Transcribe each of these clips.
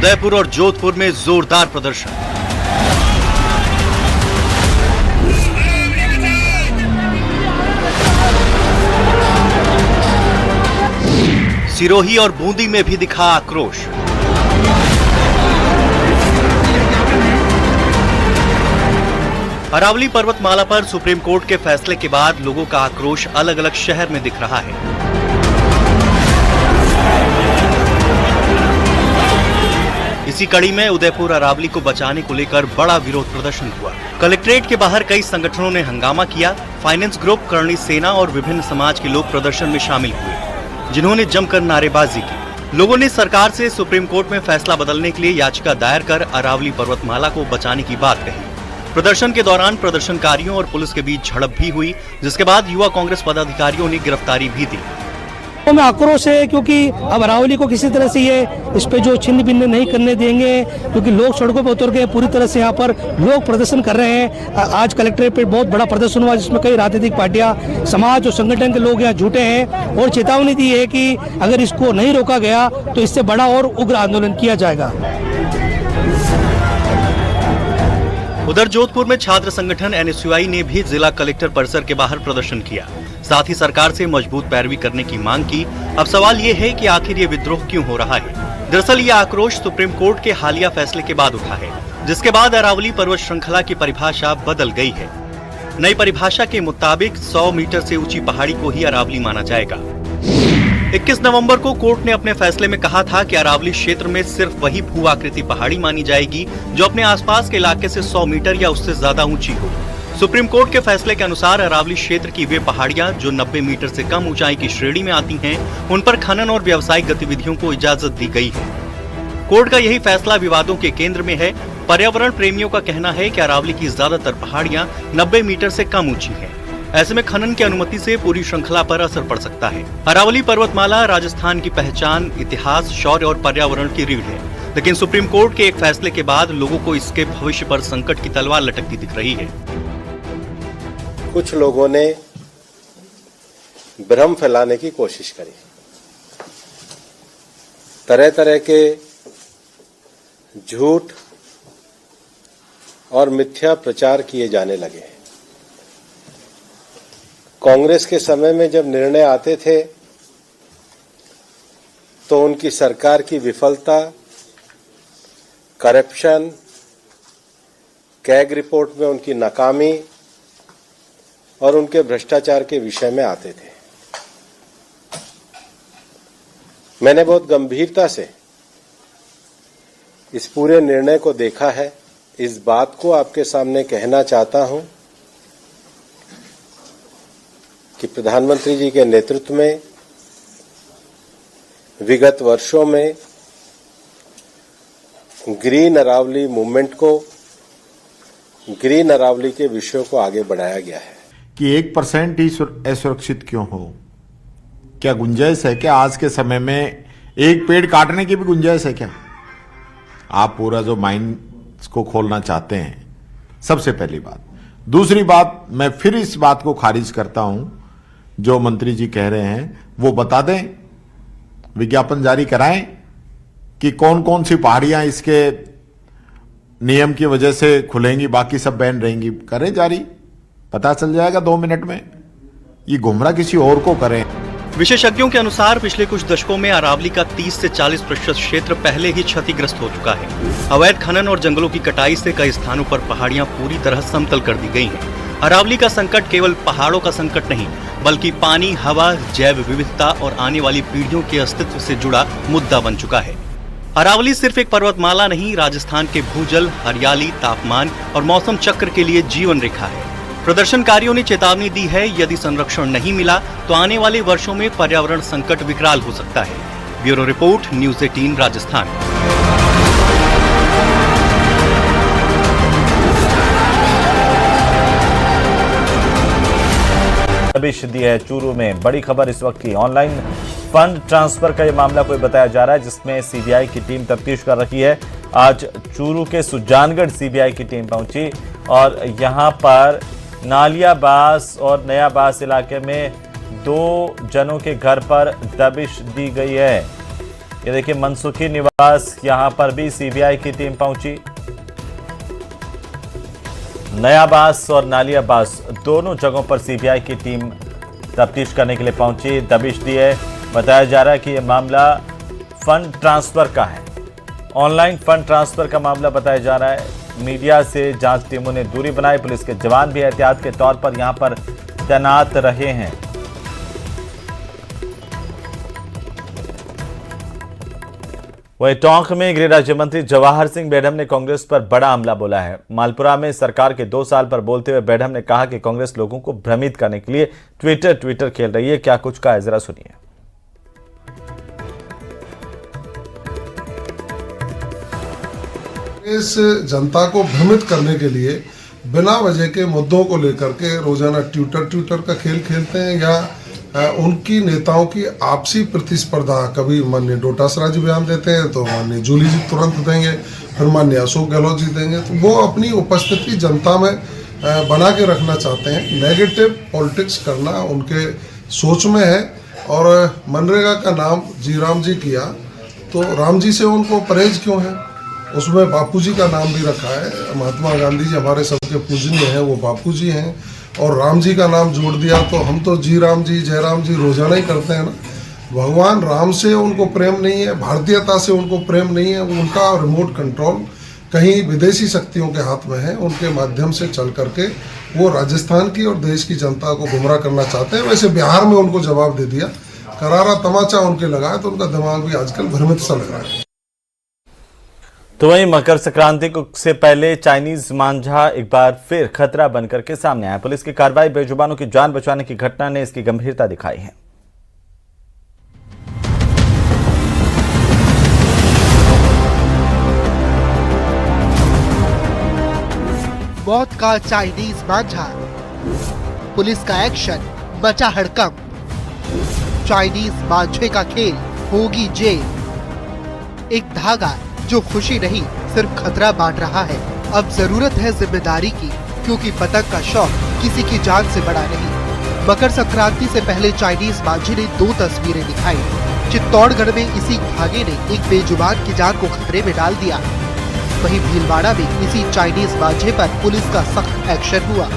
उदयपुर और जोधपुर में जोरदार प्रदर्शन। सिरोही और बूंदी में भी दिखा आक्रोश। अरावली पर्वतमाला पर सुप्रीम कोर्ट के फैसले के बाद लोगों का आक्रोश अलग अलग शहर में दिख रहा है। इसी कड़ी में उदयपुर अरावली को बचाने को लेकर बड़ा विरोध प्रदर्शन हुआ। कलेक्ट्रेट के बाहर कई संगठनों ने हंगामा किया। फाइनेंस ग्रुप, करणी सेना और विभिन्न समाज के लोग प्रदर्शन में शामिल हुए, जिन्होंने जमकर नारेबाजी की। लोगों ने सरकार से सुप्रीम कोर्ट में फैसला बदलने के लिए याचिका दायर कर अरावली पर्वतमाला को बचाने की बात कही। प्रदर्शन के दौरान प्रदर्शनकारियों और पुलिस के बीच झड़प भी हुई, जिसके बाद युवा कांग्रेस पदाधिकारियों ने गिरफ्तारी भी दी। तो में आक्रोश है क्योंकि अब अरावली को किसी तरह से ये इस पे जो छिन्न भिन्न नहीं करने देंगे, क्योंकि लोग सड़कों पर उतर गए। पूरी तरह से यहाँ पर लोग प्रदर्शन कर रहे हैं। आज कलेक्ट्रेट पे बहुत बड़ा प्रदर्शन हुआ, जिसमें कई राजनीतिक पार्टियां, समाज और संगठन के लोग यहाँ जुटे हैं और चेतावनी दी है कि अगर इसको नहीं रोका गया तो इससे बड़ा और उग्र आंदोलन किया जाएगा। उधर जोधपुर में छात्र संगठन NSUI ने भी जिला कलेक्टर परिसर के बाहर प्रदर्शन किया। साथ ही सरकार से मजबूत पैरवी करने की मांग की। अब सवाल ये है कि आखिर ये विद्रोह क्यों हो रहा है। दरअसल ये आक्रोश सुप्रीम कोर्ट के हालिया फैसले के बाद उठा है, जिसके बाद अरावली पर्वत श्रृंखला की परिभाषा बदल गई है। नई परिभाषा के मुताबिक 100 मीटर से ऊंची पहाड़ी को ही अरावली माना जाएगा। 21 नवंबर को कोर्ट ने अपने फैसले में कहा था कि अरावली क्षेत्र में सिर्फ वही भू आकृति पहाड़ी मानी जाएगी जो अपने आसपास के इलाके से 100 मीटर या उससे ज्यादा ऊंची हो। सुप्रीम कोर्ट के फैसले के अनुसार अरावली क्षेत्र की वे पहाड़ियां जो 90 मीटर से कम ऊंचाई की श्रेणी में आती हैं, उन पर खनन और व्यावसायिक गतिविधियों को इजाजत दी गई है। कोर्ट का यही फैसला विवादों के केंद्र में है। पर्यावरण प्रेमियों का कहना है कि अरावली की ज्यादातर पहाड़ियां 90 मीटर से कम ऊंची हैं। ऐसे में खनन की अनुमति से पूरी श्रृंखला पर असर पड़ सकता है। अरावली पर्वतमाला राजस्थान की पहचान, इतिहास, शौर्य और पर्यावरण की रीढ़ है, लेकिन सुप्रीम कोर्ट के एक फैसले के बाद लोगों को इसके भविष्य पर संकट की तलवार लटकती दिख रही है। कुछ लोगों ने भ्रम फैलाने की कोशिश करी, तरह तरह के झूठ और मिथ्या प्रचार किए जाने लगे। कांग्रेस के समय में जब निर्णय आते थे तो उनकी सरकार की विफलता, करप्शन, कैग रिपोर्ट में उनकी नाकामी और उनके भ्रष्टाचार के विषय में आते थे। मैंने बहुत गंभीरता से इस पूरे निर्णय को देखा है। इस बात को आपके सामने कहना चाहता हूं कि प्रधानमंत्री जी के नेतृत्व में विगत वर्षों में ग्रीन अरावली मूवमेंट को, ग्रीन अरावली के विषयों को आगे बढ़ाया गया है। कि 1% ही असुरक्षित क्यों हो? क्या गुंजाइश है क्या आज के समय में एक पेड़ काटने की भी गुंजाइश है क्या? आप पूरा जो माइंस को खोलना चाहते हैं, सबसे पहली बात। दूसरी बात, मैं फिर इस बात को खारिज करता हूं, जो मंत्री जी कह रहे हैं वो बता दें, विज्ञापन जारी कराएं कि कौन कौन सी पहाड़ियां इसके नियम की वजह से खुलेंगी, बाकी सब बैन रहेंगी। करें जारी, पता चल जाएगा 2 मिनट में। ये गुमराह किसी और को करें। विशेषज्ञों के अनुसार पिछले कुछ दशकों में अरावली का 30 से 40% क्षेत्र पहले ही क्षतिग्रस्त हो चुका है। अवैध खनन और जंगलों की कटाई से कई स्थानों पर पहाड़ियां पूरी तरह समतल कर दी गई हैं। अरावली का संकट केवल पहाड़ों का संकट नहीं, बल्कि पानी, हवा, जैव विविधता और आने वाली पीढ़ियों के अस्तित्व से जुड़ा मुद्दा बन चुका है। अरावली सिर्फ एक पर्वतमाला नहीं, राजस्थान के भूजल, हरियाली, तापमान और मौसम चक्र के लिए जीवन रेखा है। प्रदर्शनकारियों ने चेतावनी दी है, यदि संरक्षण नहीं मिला तो आने वाले वर्षों में पर्यावरण संकट विकराल हो सकता है। Bureau report, news 18 Rajasthan. दबिश दी है चूरू में। बड़ी खबर इस वक्त की, ऑनलाइन फंड ट्रांसफर का यह मामला कोई बताया जा रहा है, जिसमें सीबीआई की टीम तफ्तीश कर रही है। आज चूरू के सुजानगढ़ सीबीआई की टीम पहुंची और यहां पर नालियाबास और नयाबास इलाके में 2 जनों के घर पर दबिश दी गई है। ये देखिए मनसुखी निवास, यहां पर भी सीबीआई की टीम पहुंची। नयाबास और नालियाबास दोनों जगहों पर सीबीआई की टीम तफ्तीश करने के लिए पहुंची। दबिश दी है। बताया जा रहा है कि यह मामला फंड ट्रांसफर का है। ऑनलाइन फंड ट्रांसफर का मामला बताया जा रहा है। मीडिया से जांच टीमों ने दूरी बनाई। पुलिस के जवान भी एहतियात के तौर पर यहां पर तैनात रहे हैं। वहीं टोंक में गृह राज्य मंत्री जवाहर सिंह बेढम ने कांग्रेस पर बड़ा हमला बोला है। मालपुरा में सरकार के 2 साल पर बोलते हुए बेढम ने कहा कि कांग्रेस लोगों को भ्रमित करने के लिए ट्विटर खेल रही है। क्या कुछ कहा है, जरा सुनिए। इस जनता को भ्रमित करने के लिए बिना वजह के मुद्दों को लेकर के रोजाना ट्विटर का खेल खेलते हैं, या उनकी नेताओं की आपसी प्रतिस्पर्धा। कभी माननीय डोटासरा जी बयान देते हैं तो माननीय जूली जी तुरंत देंगे, फिर माननीय अशोक गहलोत जी देंगे। तो वो अपनी उपस्थिति जनता में बना के रखना चाहते हैं। नेगेटिव पॉलिटिक्स करना उनके सोच में है। और मनरेगा का नाम जी राम जी किया तो राम जी से उनको परहेज क्यों है? उसमें बापू जी का नाम भी रखा है। महात्मा गांधी जी हमारे सबके पूजनीय हैं, वो बापू जी हैं। और राम जी का नाम जोड़ दिया तो हम तो जी राम जी जय राम जी रोजाना ही करते हैं ना। भगवान राम से उनको प्रेम नहीं है, भारतीयता से उनको प्रेम नहीं है। उनका रिमोट कंट्रोल कहीं विदेशी शक्तियों के हाथ में है। उनके माध्यम से चल करके वो राजस्थान की और देश की जनता को गुमराह करना चाहते हैं। वैसे बिहार में उनको जवाब दे दिया, करारा तमाचा उनके लगा है, तो उनका दिमाग भी आजकल भ्रमित सा लग रहा है। तो वहीं मकर संक्रांति से पहले चाइनीज मांझा एक बार फिर खतरा बनकर के सामने आया। पुलिस की कार्रवाई, बेजुबानों की जान बचाने की घटना ने इसकी गंभीरता दिखाई है। मौत का चाइनीज मांझा, पुलिस का एक्शन, बचा हड़कंप। चाइनीज मांझे का खेल, होगी जेल। एक धागा जो खुशी नहीं सिर्फ खतरा बांट रहा है। अब जरूरत है जिम्मेदारी की, क्योंकि पतंग का शौक किसी की जान से बड़ा नहीं। मकर संक्रांति से पहले चाइनीज मांझे ने 2 तस्वीरें दिखाई। चित्तौड़गढ़ में इसी धागे ने एक बेजुबान की जान को खतरे में डाल दिया। वहीं भीलवाड़ा में इसी चाइनीज मांझे पर पुलिस का सख्त एक्शन हुआ।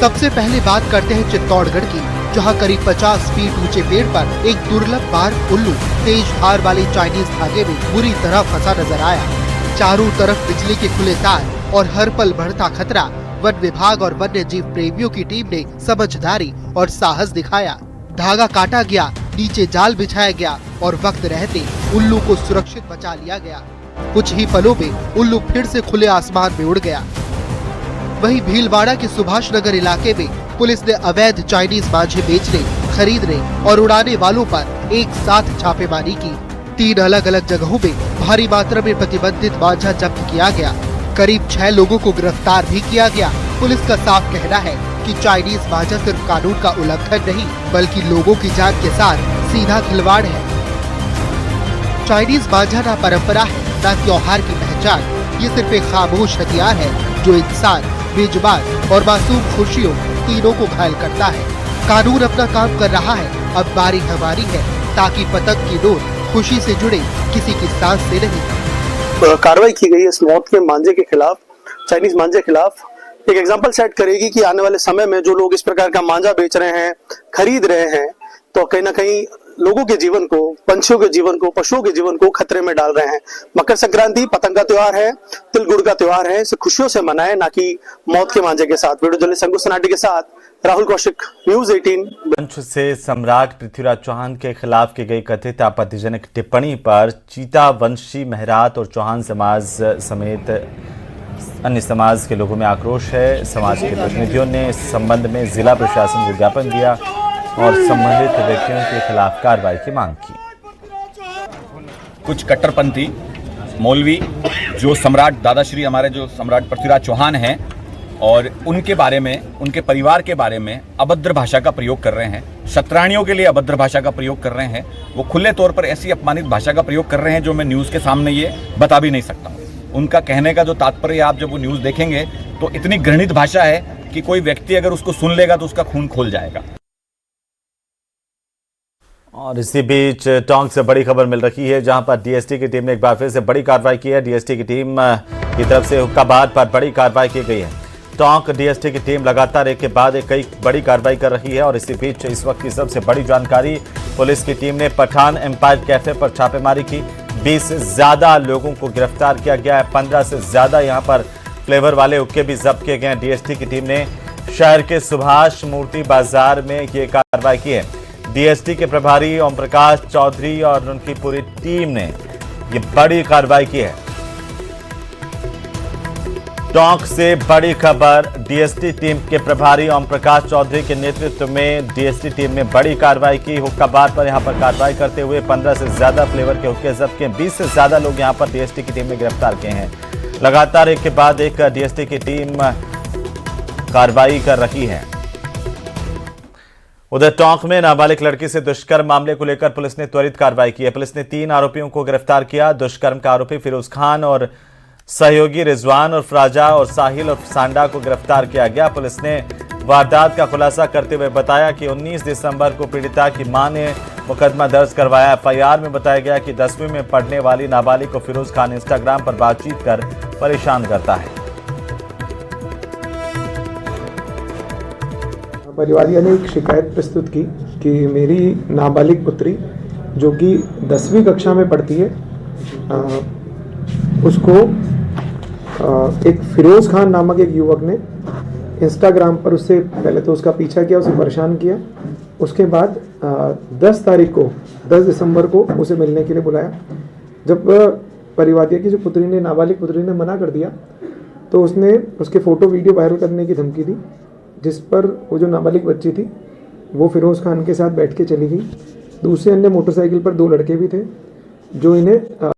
सबसे पहले बात करते हैं चित्तौड़गढ़ की, जहां करीब 50 फीट ऊंचे पेड़ पर एक दुर्लभ बार उल्लू तेज धार वाले चाइनीज धागे में बुरी तरह फंसा नजर आया। चारों तरफ बिजली के खुले तार और हर पल बढ़ता खतरा। वन विभाग और वन्य जीव प्रेमियों की टीम ने समझदारी और साहस दिखाया। धागा काटा गया, नीचे जाल बिछाया गया और वक्त रहते उल्लू को सुरक्षित बचा लिया गया। कुछ ही पलों में उल्लू फिर से खुले आसमान में उड़ गया। वहीं भीलवाड़ा के सुभाष नगर इलाके में पुलिस ने अवैध चाइनीज मांझे बेचने, खरीदने और उड़ाने वालों पर एक साथ छापेमारी की। 3 अलग अलग जगहों में भारी मात्रा में प्रतिबंधित मांझा जब्त किया गया। करीब 6 लोगों को गिरफ्तार भी किया गया। पुलिस का साफ कहना है कि चाइनीज मांझा सिर्फ कानून का उल्लंघन नहीं, बल्कि लोगों की जान के साथ सीधा खिलवाड़ है। चाइनीज मांझा ना परंपरा है, ना त्योहार की पहचान। ये सिर्फ एक खामोश हथियार है जो इंसान, बेजुबान और मासूम खुशियों तीनों को घायल करता है। कानून अपना काम कर रहा है, अब बारी हमारी है, ताकि पतंग की डोर खुशी से जुड़े, किसी की सांस से नहीं। कार्रवाई की गई इस मौत के मांझे के खिलाफ, चाइनीज मांझे के खिलाफ एक एग्जाम्पल सेट करेगी कि आने वाले समय में जो लोग इस प्रकार का मांझा बेच रहे हैं, खरीद रहे हैं, तो कहीं ना कहीं लोगों के जीवन को, पंछियों के जीवन को, पशुओं के जीवन को खतरे में डाल रहे हैं। मकर संक्रांति पतंग का त्योहार है, तिल गुड़ का त्योहार है। इसे खुशियों से मनाएं, ना कि मौत के मांझे के साथ। वीडियो जर्नलिस्ट संगू सनाटी के साथ राहुल कौशिक, न्यूज 18। मंच से सम्राट पृथ्वीराज चौहान के खिलाफ की गई कथित आपत्तिजनक टिप्पणी पर चीता वंशी, मेहरात और चौहान समाज समेत अन्य समाज के लोगों में आक्रोश है। समाज के प्रतिनिधियों ने इस संबंध में जिला प्रशासन को ज्ञापन दिया और संबंधित व्यक्तियों के खिलाफ कार्रवाई की मांग की। कुछ कट्टरपंथी मौलवी जो सम्राट दादाश्री हमारे जो सम्राट पृथ्वीराज चौहान हैं और उनके बारे में, उनके परिवार के बारे में अभद्र भाषा का प्रयोग कर रहे हैं, शतरानियों के लिए अभद्र भाषा का प्रयोग कर रहे हैं। वो खुले तौर पर ऐसी अपमानित भाषा का प्रयोग कर रहे हैं जो मैं न्यूज़ के सामने ये बता भी नहीं सकता हूँ। उनका कहने का जो तात्पर्य आप जब वो न्यूज़ देखेंगे तो इतनी घृणित भाषा है कि कोई व्यक्ति अगर उसको सुन लेगा तो उसका खून खोल जाएगा। और इसी बीच टोंक से बड़ी खबर मिल रही है, जहां पर डीएसटी की टीम ने एक बार फिर से बड़ी कार्रवाई की है। डीएसटी की टीम की तरफ से हुक्काबाद पर बड़ी कार्रवाई की गई है। टोंक डीएसटी की टीम लगातार एक के बाद एक कई बड़ी कार्रवाई कर रही है। और इसी बीच इस वक्त की सबसे बड़ी जानकारी, पुलिस की टीम ने पठान एम्पायर कैफे पर छापेमारी की। 20 से ज्यादा लोगों को गिरफ्तार किया गया है। 15 से ज्यादा यहां पर फ्लेवर वाले हुक्के भी जब्त किए गए हैं। डीएसटी की टीम ने शहर के सुभाष मूर्ति बाजार में ये कार्रवाई की है। डीएसटी के प्रभारी ओम प्रकाश चौधरी और उनकी पूरी टीम ने ये बड़ी कार्रवाई की है। टोंक से बड़ी खबर, डीएसटी टीम के प्रभारी ओम प्रकाश चौधरी के नेतृत्व में डीएसटी टीम ने बड़ी कार्रवाई की। हुक्काबाद पर यहां पर कार्रवाई करते हुए 15 से ज्यादा फ्लेवर के हुक्के जब्त किए। 20 से ज्यादा लोग यहां पर डीएसटी की टीम ने गिरफ्तार किए हैं। लगातार एक के बाद एक डीएसटी की टीम कार्रवाई कर रही है। उधर टोंक में नाबालिग लड़की से दुष्कर्म मामले को लेकर पुलिस ने त्वरित कार्रवाई की है। पुलिस ने 3 आरोपियों को गिरफ्तार किया। दुष्कर्म का आरोपी फिरोज खान और सहयोगी रिजवान और फ्राजा और साहिल और सांडा को गिरफ्तार किया गया। पुलिस ने वारदात का खुलासा करते हुए बताया कि 19 दिसंबर को पीड़िता की मां ने मुकदमा दर्ज करवाया। एफआईआर में बताया गया कि 10वीं में पढ़ने वाली नाबालिग को फिरोज खान इंस्टाग्राम पर बातचीत कर परेशान करता है। परिवारियों ने एक शिकायत प्रस्तुत की कि मेरी नाबालिग पुत्री जो कि 10वीं कक्षा में पढ़ती है, उसको एक फिरोज खान नामक एक युवक ने इंस्टाग्राम पर उससे पहले तो उसका पीछा किया, उसे परेशान किया। उसके बाद 10 दिसंबर को उसे मिलने के लिए बुलाया। जब परिवादिया की जो पुत्री ने, नाबालिग पुत्री ने मना कर दिया, तो उसने उसके फोटो वीडियो वायरल करने की धमकी दी, जिस पर वो जो नाबालिग बच्ची थी वो फिरोज खान के साथ बैठ के चली गई। दूसरे अन्य मोटरसाइकिल पर 2 लड़के भी थे जो इन्हें